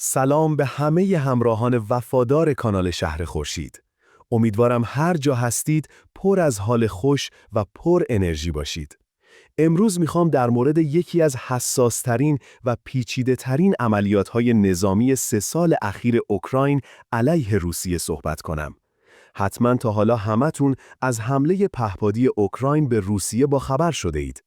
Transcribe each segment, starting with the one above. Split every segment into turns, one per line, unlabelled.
سلام به همه همراهان وفادار کانال شهر خورشید. امیدوارم هر جا هستید پر از حال خوش و پر انرژی باشید. امروز میخوام در مورد یکی از حساس‌ترین و پیچیده‌ترین عملیات‌های نظامی 3 سال اخیر اوکراین علیه روسیه صحبت کنم. حتما تا حالا همتون از حمله پهپادی اوکراین به روسیه با خبر شده اید.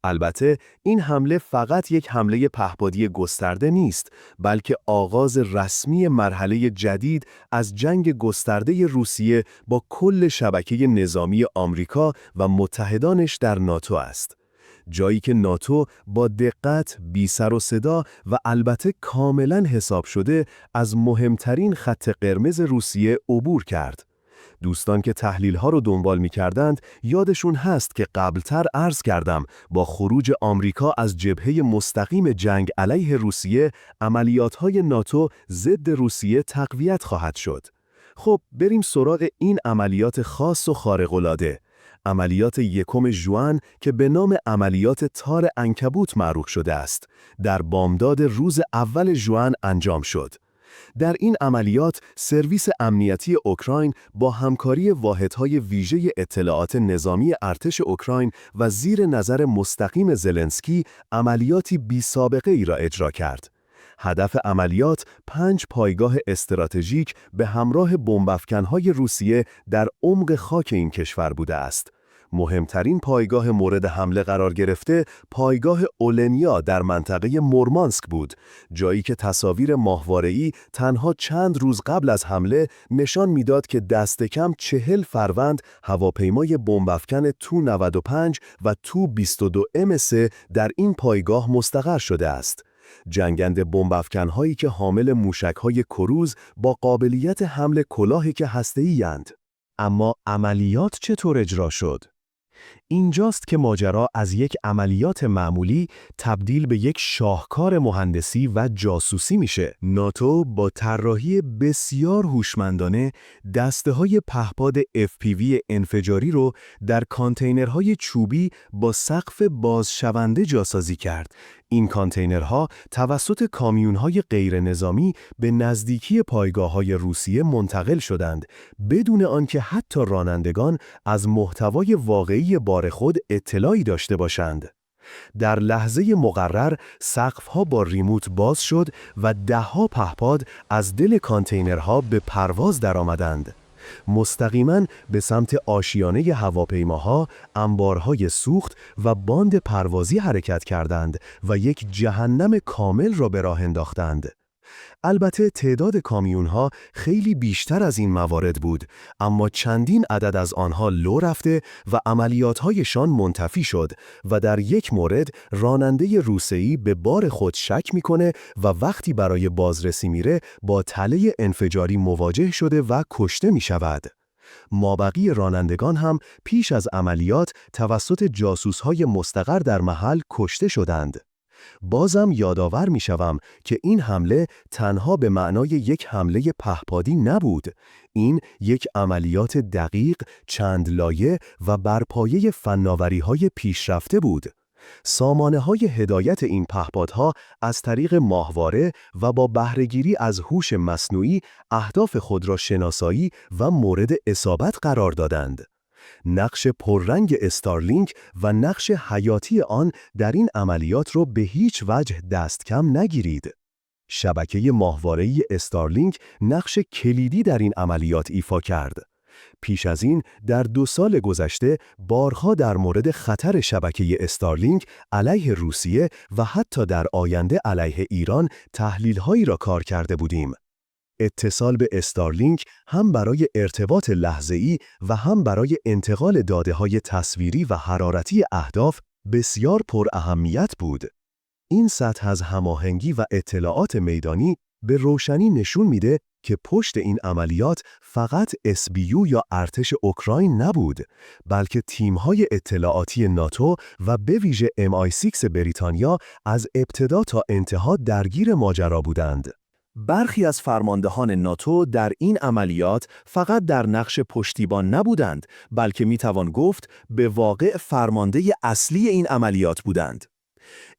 البته این حمله فقط یک حمله پهپادی گسترده نیست، بلکه آغاز رسمی مرحله جدید از جنگ گسترده روسیه با کل شبکه نظامی آمریکا و متحدانش در ناتو است. جایی که ناتو با دقت، بی سر و صدا و البته کاملاً حساب شده از مهمترین خط قرمز روسیه عبور کرد. دوستان که تحلیل‌ها رو دنبال می‌کردند، یادشون هست که قبلتر عرض کردم با خروج آمریکا از جبهه مستقیم جنگ علیه روسیه، عملیات‌های ناتو ضد روسیه تقویت خواهد شد. خب بریم سراغ این عملیات خاص و خارق‌العاده. عملیات 1 ژوئن که به نام عملیات تار عنکبوت معروف شده است، در بامداد روز اول ژوئن انجام شد. در این عملیات، سرویس امنیتی اوکراین با همکاری واحدهای ویژه اطلاعات نظامی ارتش اوکراین و زیر نظر مستقیم زلنسکی عملیاتی بی‌سابقه ای را اجرا کرد. هدف عملیات 5 پایگاه استراتژیک به همراه بمب‌افکن‌های روسیه در عمق خاک این کشور بوده است. مهمترین پایگاه مورد حمله قرار گرفته پایگاه اولنیا در منطقه مورمانسک بود، جایی که تصاویر ماهواره‌ای تنها چند روز قبل از حمله نشان میداد که دست کم 40 فروند هواپیمای بمب‌افکن تو 95 و تو 22 M3 در این پایگاه مستقر شده است. جنگنده بمب‌افکن‌هایی که حامل موشک‌های کروز با قابلیت حمل کلاهی که هسته‌ای‌اند. اما عملیات چطور اجرا شد؟ اینجاست که ماجرا از یک عملیات معمولی تبدیل به یک شاهکار مهندسی و جاسوسی میشه. ناتو با طراحی بسیار هوشمندانه دسته‌های پهپاد FPV انفجاری رو در کانتینرهای چوبی با سقف بازشونده جاسازی کرد. این کانتینرها توسط کامیون‌های غیرنظامی به نزدیکی پایگاه‌های روسیه منتقل شدند، بدون آنکه حتی رانندگان از محتوای واقعی بار خود اطلاعی داشته باشند. در لحظه مقرر سقف‌ها با ریموت باز شد و ده‌ها پهپاد از دل کانتینرها به پرواز درآمدند. مستقیما به سمت آشیانه هواپیماها، انبارهای سوخت و باند پروازی حرکت کردند و یک جهنم کامل را به راه انداختند. البته تعداد کامیونها خیلی بیشتر از این موارد بود، اما چندین عدد از آنها لو رفته و عملیات‌هایشان منتفی شد و در یک مورد راننده روسیه‌ای به بار خود شک می‌کنه و وقتی برای بازرسی میره با تله انفجاری مواجه شده و کشته می‌شود. مابقی رانندگان هم پیش از عملیات توسط جاسوس‌های مستقر در محل کشته شدند. بازم یادآور می‌شوم که این حمله تنها به معنای یک حمله پهپادی نبود. این یک عملیات دقیق، چند لایه و بر پایه فناوری‌های پیشرفته بود. سامانه‌های هدایت این پهپادها از طریق ماهواره و با بهره‌گیری از هوش مصنوعی اهداف خود را شناسایی و مورد اصابت قرار دادند. نقش پررنگ استارلینک و نقش حیاتی آن در این عملیات را به هیچ وجه دست کم نگیرید. شبکه ماهواره‌ای استارلینک نقش کلیدی در این عملیات ایفا کرد. پیش از این در 2 سال گذشته بارها در مورد خطر شبکه استارلینک علیه روسیه و حتی در آینده علیه ایران تحلیل‌هایی را کار کرده بودیم. اتصال به استارلینک هم برای ارتباط لحظه‌ای و هم برای انتقال داده‌های تصویری و حرارتی اهداف بسیار پر اهمیت بود. این سطح از هماهنگی و اطلاعات میدانی به روشنی نشون میده که پشت این عملیات فقط SBU یا ارتش اوکراین نبود، بلکه تیم‌های اطلاعاتی ناتو و به ویژه MI6 بریتانیا از ابتدا تا انتها درگیر ماجرا بودند. برخی از فرماندهان ناتو در این عملیات فقط در نقش پشتیبان نبودند، بلکه میتوان گفت به واقع فرمانده اصلی این عملیات بودند.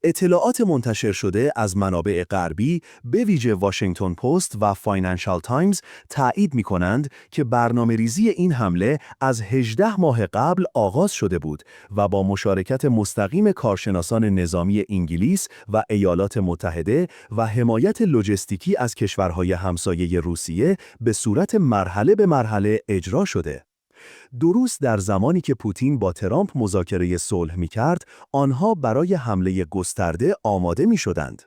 اطلاعات منتشر شده از منابع غربی به ویژه واشنگتن پست و فاینانشال تایمز تایید می‌کنند که برنامه‌ریزی این حمله از 18 ماه قبل آغاز شده بود و با مشارکت مستقیم کارشناسان نظامی انگلیس و ایالات متحده و حمایت لوجستیکی از کشورهای همسایه روسیه به صورت مرحله به مرحله اجرا شده. درست در زمانی که پوتین با ترامپ مذاکره صلح می‌کرد، آنها برای حمله گسترده آماده می‌شدند.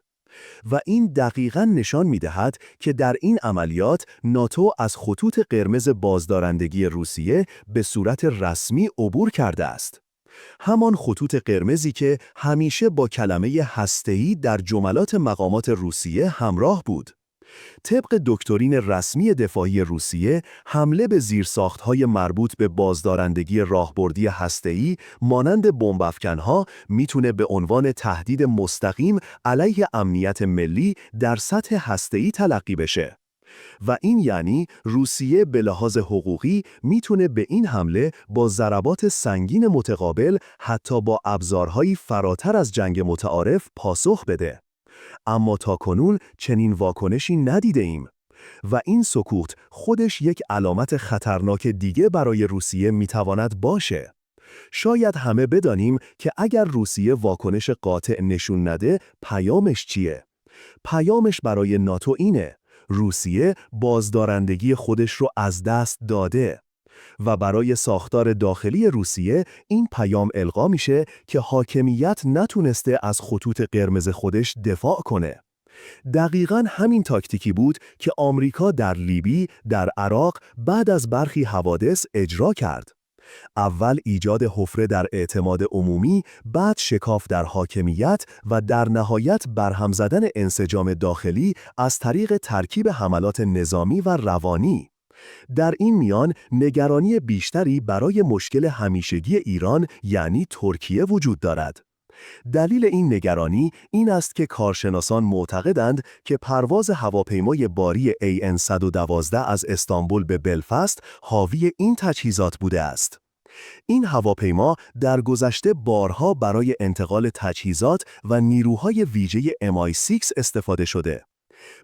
و این دقیقاً نشان می‌دهد که در این عملیات ناتو از خطوط قرمز بازدارندگی روسیه به صورت رسمی عبور کرده است. همان خطوط قرمزی که همیشه با کلمه هسته‌ای در جملات مقامات روسیه همراه بود. طبق دکترین رسمی دفاعی روسیه، حمله به زیرساخت‌های مربوط به بازدارندگی راهبردی هسته‌ای مانند بمب‌افکن‌ها میتونه به عنوان تهدید مستقیم علیه امنیت ملی در سطح هسته‌ای تلقی بشه. و این یعنی روسیه به لحاظ حقوقی میتونه به این حمله با ضربات سنگین متقابل حتی با ابزارهایی فراتر از جنگ متعارف پاسخ بده. اما تاکنون چنین واکنشی ندیده ایم و این سکوت خودش یک علامت خطرناک دیگه برای روسیه میتواند باشه. شاید همه بدانیم که اگر روسیه واکنش قاطع نشون نده پیامش چیه؟ پیامش برای ناتو اینه: روسیه بازدارندگی خودش رو از دست داده. و برای ساختار داخلی روسیه این پیام القا میشه که حاکمیت نتونسته از خطوط قرمز خودش دفاع کنه. دقیقاً همین تاکتیکی بود که آمریکا در لیبی، در عراق بعد از برخی حوادث اجرا کرد. اول ایجاد حفره در اعتماد عمومی، بعد شکاف در حاکمیت و در نهایت برهم زدن انسجام داخلی از طریق ترکیب حملات نظامی و روانی. در این میان نگرانی بیشتری برای مشکل همیشگی ایران یعنی ترکیه وجود دارد. دلیل این نگرانی این است که کارشناسان معتقدند که پرواز هواپیمای باری AN-112 از استانبول به بلفاست حاوی این تجهیزات بوده است. این هواپیما در گذشته بارها برای انتقال تجهیزات و نیروهای ویژه MI6 استفاده شده.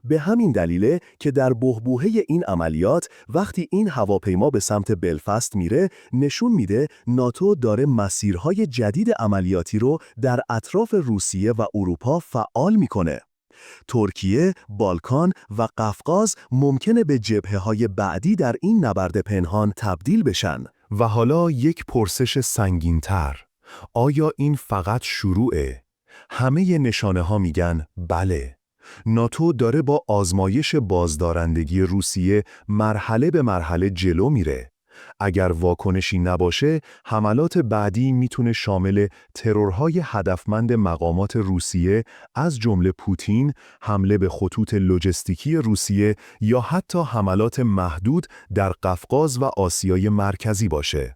به همین دلیله که در بحبوحه این عملیات وقتی این هواپیما به سمت بلفاست میره نشون میده ناتو داره مسیرهای جدید عملیاتی رو در اطراف روسیه و اروپا فعال میکنه. ترکیه، بالکان و قفقاز ممکنه به جبهه‌های بعدی در این نبرد پنهان تبدیل بشن. و حالا یک پرسش سنگین‌تر: آیا این فقط شروعه؟ همه نشانه‌ها میگن بله. ناتو داره با آزمایش بازدارندگی روسیه مرحله به مرحله جلو میره. اگر واکنشی نباشه، حملات بعدی میتونه شامل ترورهای هدفمند مقامات روسیه از جمله پوتین، حمله به خطوط لوجستیکی روسیه یا حتی حملات محدود در قفقاز و آسیای مرکزی باشه.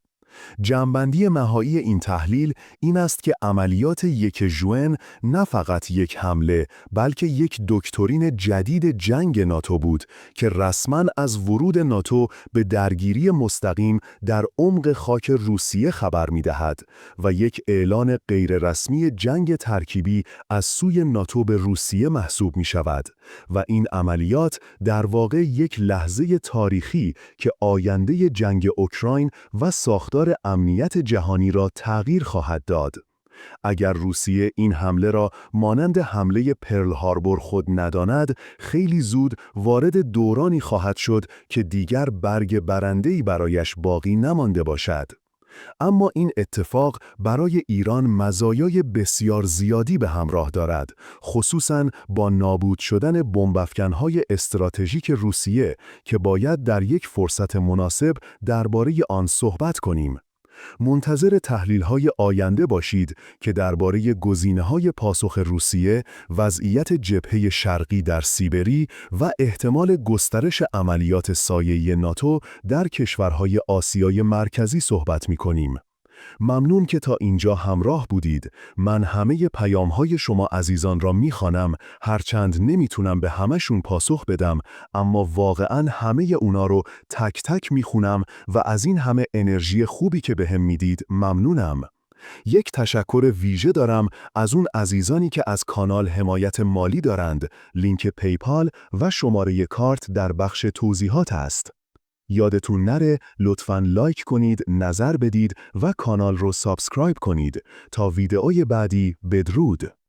جمع‌بندی نهایی این تحلیل این است که عملیات 1 ژوئن نه فقط یک حمله بلکه یک دکترین جدید جنگ ناتو بود که رسما از ورود ناتو به درگیری مستقیم در عمق خاک روسیه خبر می‌دهد و یک اعلان غیررسمی جنگ ترکیبی از سوی ناتو به روسیه محسوب می‌شود و این عملیات در واقع یک لحظه تاریخی که آینده جنگ اوکراین و ساختار امنیت جهانی را تغییر خواهد داد. اگر روسیه این حمله را مانند حمله پرل هاربور خود نداند، خیلی زود وارد دورانی خواهد شد که دیگر برگ برنده‌ای برایش باقی نمانده باشد. اما این اتفاق برای ایران مزایای بسیار زیادی به همراه دارد، خصوصاً با نابود شدن بمب‌افکن‌های استراتژیک روسیه که باید در یک فرصت مناسب درباره آن صحبت کنیم. منتظر تحلیل‌های آینده باشید که درباره گزینه‌های پاسخ روسیه، وضعیت جبهه شرقی در سیبری و احتمال گسترش عملیات سایه‌ای ناتو در کشورهای آسیای مرکزی صحبت می‌کنیم. ممنون که تا اینجا همراه بودید. من همه پیام‌های شما عزیزان را می‌خوانم، هرچند نمیتونم به همه‌شون پاسخ بدم، اما واقعاً همه اونا رو تک تک می‌خونم و از این همه انرژی خوبی که بهم میدید ممنونم. یک تشکر ویژه دارم از اون عزیزانی که از کانال حمایت مالی دارند. لینک پیپال و شماره کارت در بخش توضیحات است. یادتون نره لطفاً لایک کنید، نظر بدید و کانال رو سابسکرایب کنید تا ویدئوی بعدی. بدرود.